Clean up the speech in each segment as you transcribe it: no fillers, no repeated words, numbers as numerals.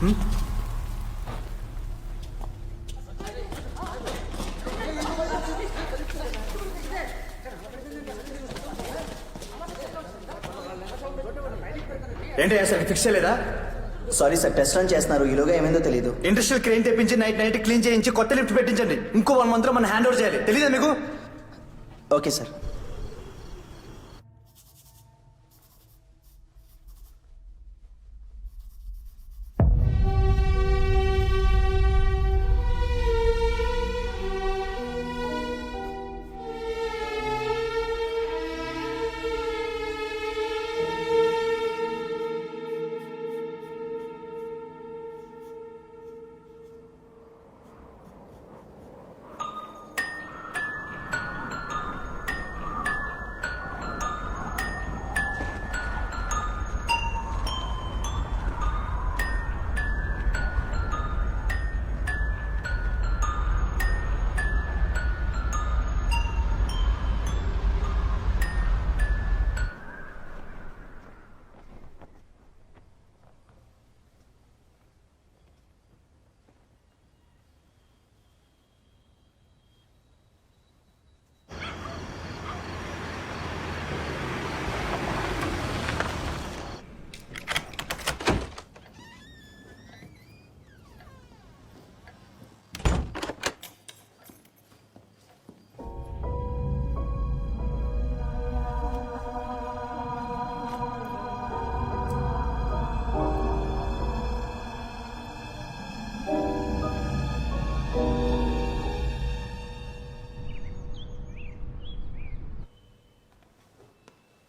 ఏంటి అసలు ఫిక్స్ చేయలేదా? సారీ సార్, టెస్ట్ రన్ చేస్తున్నారు. ఈలోగా ఏమైందో తెలియదు. ఇండస్ట్రియల్ క్రెయిన్ తెప్పించి నైట్ క్లీన్ చేయించి కొత్త లిఫ్ట్ పెట్టించండి. ఇంకో 1 month లో మనం హ్యాండ్ ఓవర్ చేయాలి. తెలీదా మీకు? Okay sir.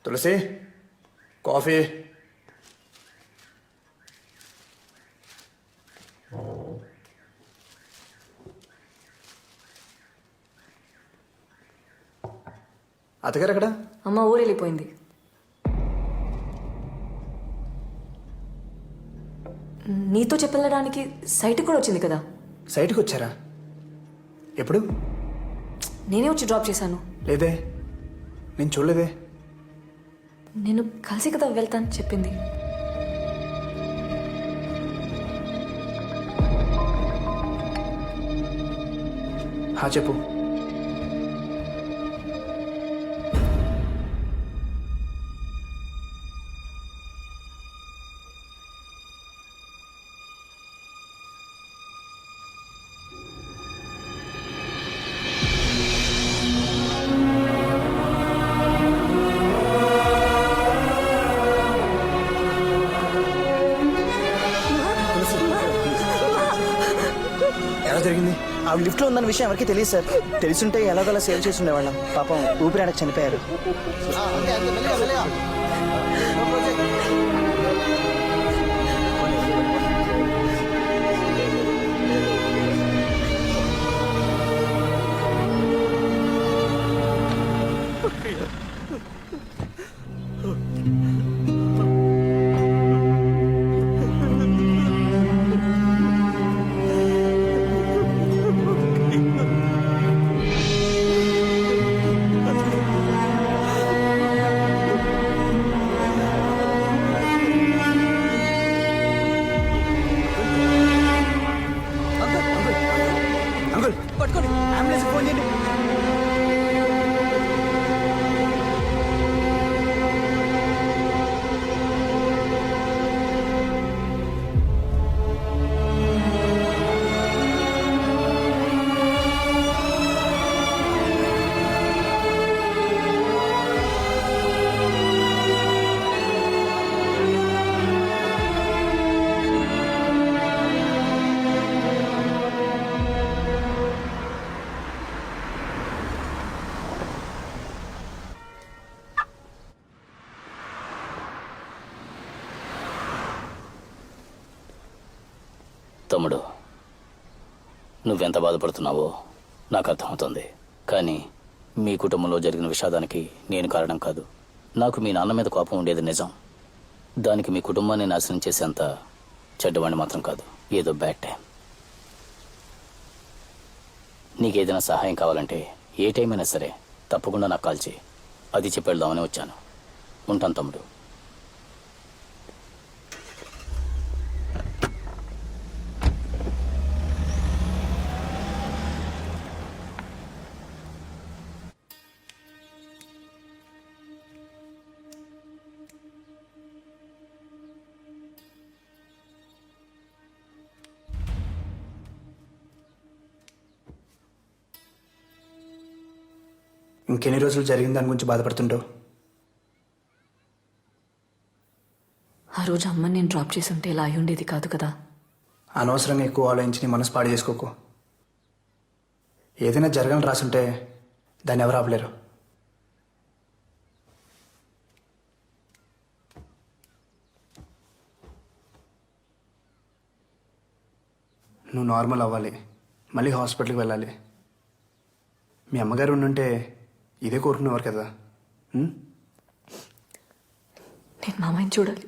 తులసి, కాఫీ. అత్తగారు ఎక్కడ? అమ్మ ఊరు వెళ్ళిపోయింది. నీతో చెప్పెళ్ళడానికి సైట్ కూడా వచ్చింది కదా. సైట్కి వచ్చారా? ఎప్పుడు? నేనే వచ్చి డ్రాప్ చేశాను. లేదే, నేను చూడలేదే. నేను కలిసి కదా వెళ్తాను చెప్పింది. చెప్పు. ఎలా జరిగింది? ఆవిడ లిఫ్ట్లో ఉందన్న విషయం ఎవరికి తెలియదు సార్. తెలుసుంటే ఎలాగోలా సేవ్ చేసి ఉండేవాళ్ళం. పాపం ఊపిరాడక చనిపోయారు. తమ్ముడు, నువ్వెంత బాధపడుతున్నావో నాకు అర్థమవుతుంది. కానీ మీ కుటుంబంలో జరిగిన విషాదానికి నేను కారణం కాదు. నాకు మీ నాన్న మీద కోపం ఉండేది నిజం. దానికి మీ కుటుంబాన్ని నాశనం చేసేంత చెడ్డవాడిని మాత్రం కాదు. ఏదో బ్యాడ్ టైం. నీకేదైనా సహాయం కావాలంటే ఏ టైం అయినా సరే తప్పకుండా నాకు కాల్ చేయి. అది చెప్పి వెళ్దామని వచ్చాను. ఉంటాను తమ్ముడు. ఇంకెన్ని రోజులు జరిగిన దాని గురించి బాధపడుతుంటావు? ఆ రోజు అమ్మని నేను డ్రాప్ చేసి ఉంటే ఇలా అయి ఉండేది కాదు కదా. అనవసరంగా ఎక్కువ ఆలోచించి నీ మనసు పాడు చేసుకోకు. ఏదైనా జరగని రాసుంటే దాన్ని ఎవరు ఆపలేరు. నువ్వు నార్మల్ అవ్వాలి, మళ్ళీ హాస్పిటల్కి వెళ్ళాలి. మీ అమ్మగారు ఉండుంటే ఇదే కోరుకునేవారు కదా. నేను మామయ్యని చూడాలి.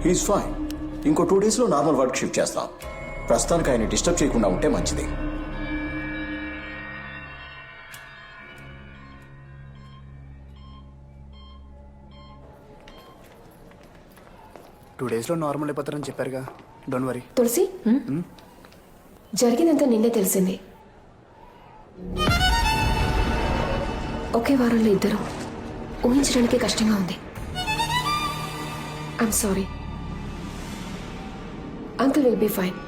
He's fine. ఇంకో 2 డేస్లో నార్మల్ వర్క్ షిఫ్ట్ చేస్తాం. ప్రస్తుతానికి ఆయన డిస్టర్బ్ చేయకుండా ఉంటే మంచిది. టూ డేస్లో నార్మల్ అయిపోతారని చెప్పారుగా, డోంట్ వరీ. తులసి జరిగిందంతా నిన్నే తెలిసింది. ఒకే వారంలో ఇద్దరు ఊహించడానికి కష్టంగా ఉంది. I'm sorry. Uncle will be fine.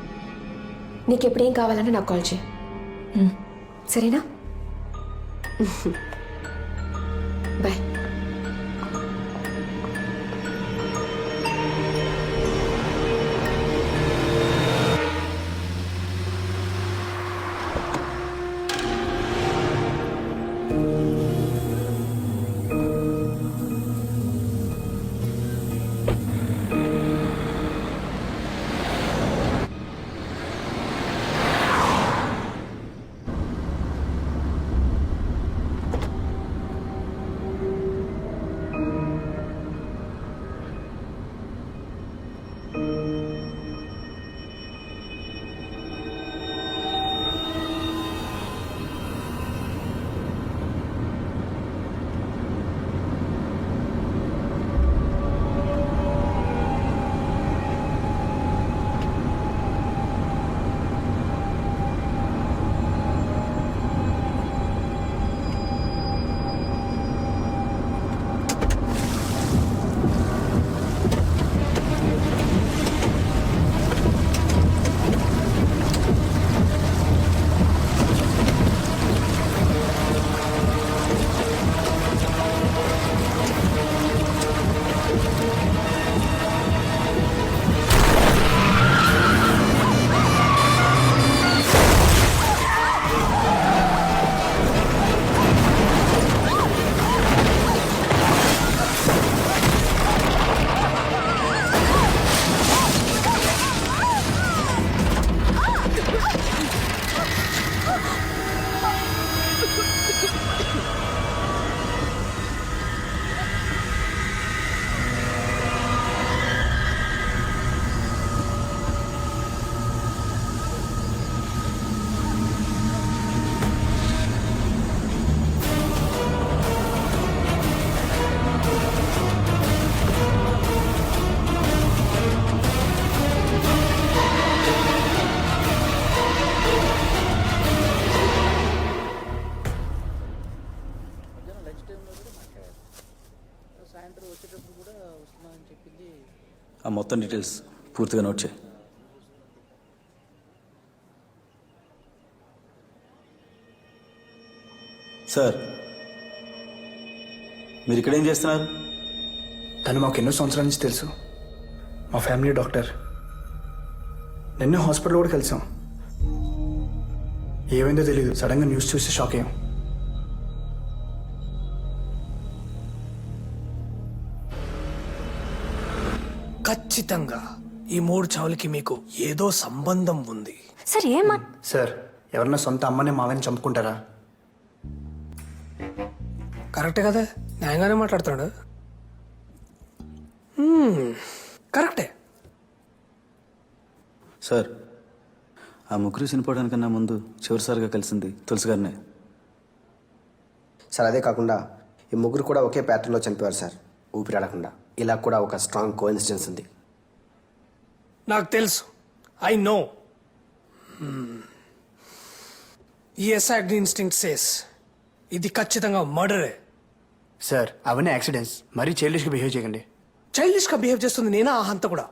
నీకెప్పుడేం కావాలన్నా నాకు కాల్ చేయి, సరేనా? బాయ్. ఆ మొత్తం డీటెయిల్స్ పూర్తిగా నోట్ చేయి. సార్, మీరు ఇక్కడ ఏం చేస్తున్నారు? తను మాకు ఎన్నో సంవత్సరాల నుంచి తెలుసు. మా ఫ్యామిలీ డాక్టర్. నిన్నే హాస్పిటల్ కూడా కలిసాం. ఏమైందో తెలియదు, సడన్గా న్యూస్ చూసి షాక్ అయ్యాం. ఖచ్చితంగా ఈ 3 చావులకి మీకు ఏదో సంబంధం ఉంది. సార్ ఏమా సార్, ఎవరన్నా సొంత అమ్మనే మావని చంపుకుంటారా? కరెక్టే కదా, న్యాయంగానే మాట్లాడుతున్నాడు. కరెక్టే. సార్, ఆ ముగ్గురు చనిపోవడానికన్నా ముందు చివరిసారిగా కలిసింది తులసి గారినే. సార్, అదే కాకుండా ఈ ముగ్గురు కూడా ఒకే ప్యాటర్న్లో చనిపోయారు సార్, ఊపిరాడకుండా. ఇలా కూడా ఒక స్ట్రాంగ్ కోఇన్సిడెన్స్ ఉంది. నాకు తెలుసు, ఐ నో. ఈ ఎస్ఐడ్ ఇన్స్టింక్ట్ సేస్ ఇది ఖచ్చితంగా మర్డరే. సార్, అవన్నీ యాక్సిడెంట్స్. మరీ చైల్డిష్గా బిహేవ్ చేయకండి. చైల్డిష్గా బిహేవ్ చేస్తుంది నేనా ఆ హంత కూడా?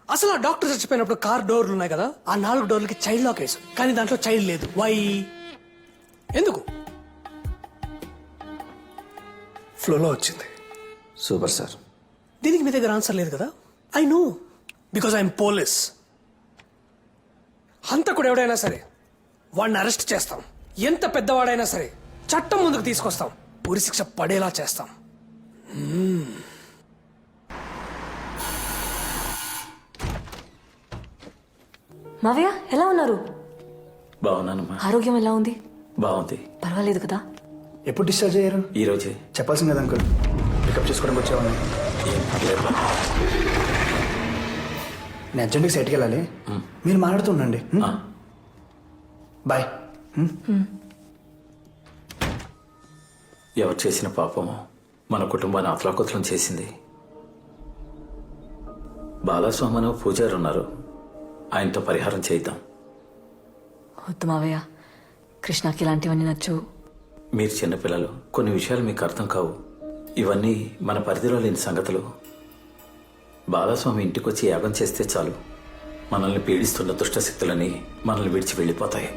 అసలు ఆ డాక్టర్ చచ్చిపోయినప్పుడు కార్ డోర్లు ఉన్నాయి కదా, ఆ 4 డోర్లకి చైల్డ్ లాక్ వేసు, కానీ దాంట్లో చైల్డ్ లేదు. వై? ఎందుకు? ఫ్లోలో వచ్చింది. Super sir. దీనికి మీ దగ్గర ఆన్సర్ లేదు కదా? I know, because I'm police. హంతకుడు ఎవడైనా సరే వాడిని అరెస్ట్ చేస్తాం. ఎంత పెద్దవాడైనా సరే చట్టం ముందుకు తీసుకొస్తాం. ఉరిశిక్ష పడేలా చేస్తాం. మావయ్య ఎలా ఉన్నారు? బాగున్నానమ్మా. ఆరోగ్యం ఎలా ఉంది? బాగుంది. పర్వాలేదు కదా? ఎప్పుడు డిశ్చార్జ్ అయ్యారు? ఈరోజే. చెప్పాల్సింది కదా అంకుల్, పికప్ చేసుకోవడానికి వచ్చేవాడిని. నేను అర్జెంట్గా సైట్కి వెళ్ళాలి, మీరు మాట్లాడుతూ ఉండండి. బాయ్. ఎవరు చేసిన పాపము మన కుటుంబాన్ని అతలాకుతలం చేసింది. బాలస్వామి పూజారి ఉన్నారు, ఆయనతో పరిహారం చేద్దాం. వద్దు మావయ్య, కృష్ణకి ఇలాంటివన్నీ నచ్చవు. మీరు చిన్నపిల్లలు, కొన్ని విషయాలు మీకు అర్థం కావు. ఇవన్నీ మన పరిధిలో లేని సంగతులు. బాలస్వామి ఇంటికొచ్చి యాగం చేస్తే చాలు, మనల్ని పీడిస్తున్న దుష్టశక్తులని మనల్ని విడిచి వెళ్ళిపోతాయి.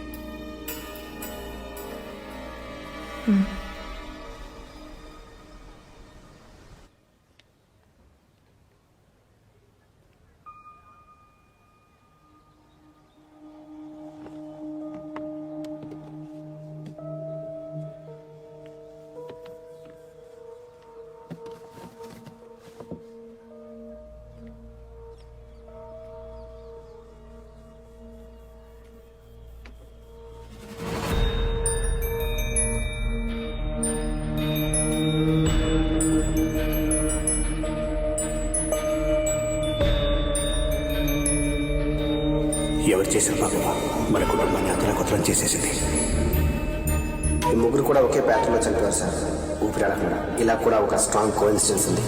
ఎవరు చేసిన పాపం మన కుటుంబాన్ని అతలాకుతలం చేసేసింది. ఈ ముగ్గురు కూడా ఒకే ప్యాటర్న్లో చనిపోయారు సార్, ఊపిరాడకుండా. ఇలా కూడా ఒక స్ట్రాంగ్ కోఇన్సిడెన్స్ ఉంది.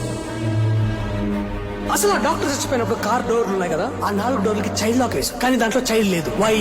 అసలు ఆ డాక్టర్ చచ్చిపోయినప్పుడు కార్ డోర్లు ఉన్నాయి కదా, ఆ 4 డోర్లకి చైల్డ్ లాక్ వేసు, కానీ దాంట్లో చైల్డ్ లేదు. వై?